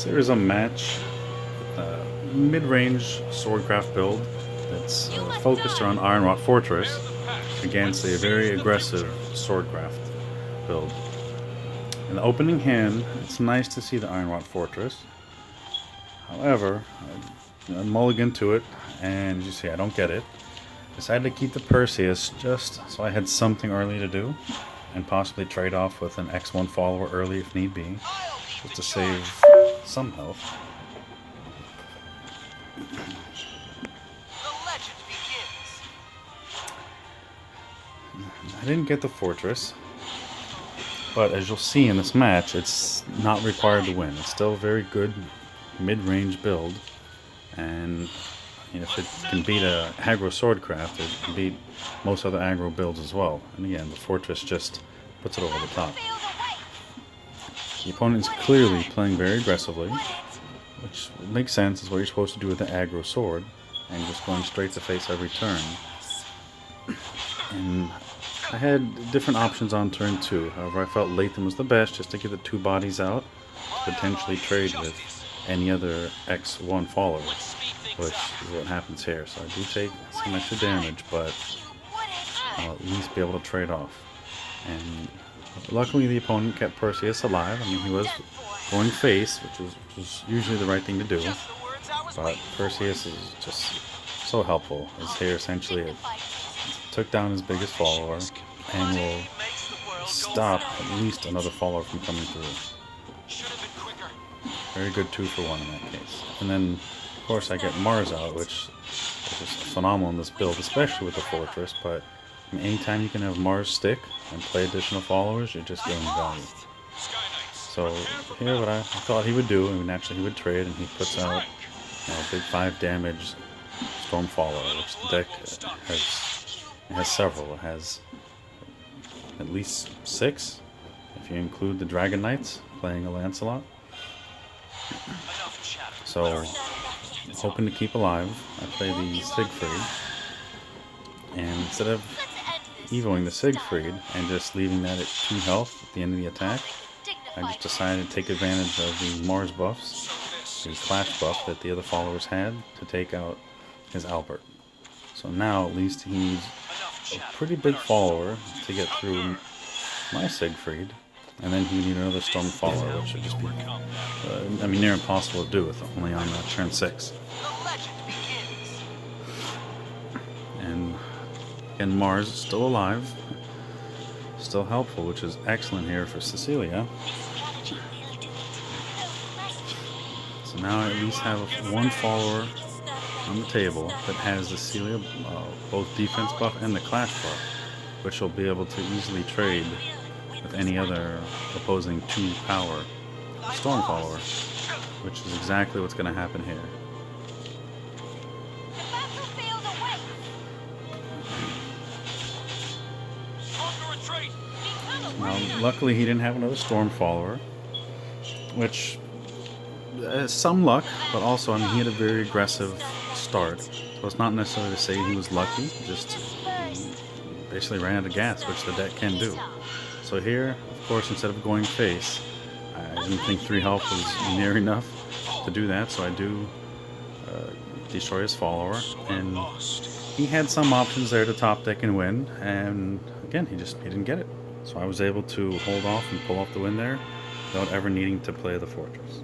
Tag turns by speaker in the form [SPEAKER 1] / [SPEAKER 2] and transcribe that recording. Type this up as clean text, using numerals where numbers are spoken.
[SPEAKER 1] There is a match, mid-range swordcraft build that's focused around Ironwrought Fortress against a very aggressive swordcraft build. In the opening hand, it's nice to see the Ironwrought Fortress. However, I mulligan to it, and as you see, I don't get it. Decided to keep the Perseus just so I had something early to do, and possibly trade off with an X1 follower early if need be, just to save some health. I didn't get the fortress, but as you'll see in this match, it's not required to win. It's still a very good mid-range build, and if it can beat a aggro swordcraft, it can beat most other aggro builds as well. And again, the fortress just puts it over the top. The opponent is clearly playing very aggressively, which makes sense. Is what you're supposed to do with the aggro sword, and just going straight to face every turn. And I had different options on turn 2. However, I felt Latham was the best just to get the 2 bodies out to potentially trade with any other X1 follower, which is what happens here. So I do take some extra damage, but I'll at least be able to trade off. And luckily the opponent kept Perseus alive. I mean, he was going face, which was usually the right thing to do, but Perseus is just so helpful, as here essentially it took down his biggest follower and will stop at least another follower from coming through. Very good 2-for-1 in that case. And then, of course, I get Mars out, which is just phenomenal in this build, especially with the Fortress, but I mean, anytime you can have Mars stick and play additional followers, you're just gaining value. So here what I thought he would do, and naturally he would trade, and he puts out a big 5 damage Storm Follower, which the deck has several. It has at least 6, if you include the Dragon Knights playing a Lancelot. So, hoping to keep alive, I play the Siegfried, and instead of evoing the Siegfried and just leaving that at 2 health at the end of the attack, I just decided to take advantage of the Mars buffs, the Clash buff that the other followers had, to take out his Albert. So now at least he needs a pretty big follower to get through my Siegfried, and then he would need another Storm follower, which would just be, near impossible to do with only on turn 6. And again, Mars is still alive, still helpful, which is excellent here for Cecilia. So now I at least have 1 follower on the table that has the Cecilia, both defense buff and the Clash buff, which will be able to easily trade with any other opposing 2-power Storm follower, which is exactly what's going to happen here. Now, luckily he didn't have another Storm follower, which is some luck, but also, I mean, he had a very aggressive start, so it's not necessarily to say he was lucky, just basically ran out of gas, which the deck can do. So here, of course, instead of going face, I didn't think 3 health was near enough to do that, so I do destroy his follower, and he had some options there to top deck and win, and again, he didn't get it. So I was able to hold off and pull off the win there without ever needing to play the Fortress.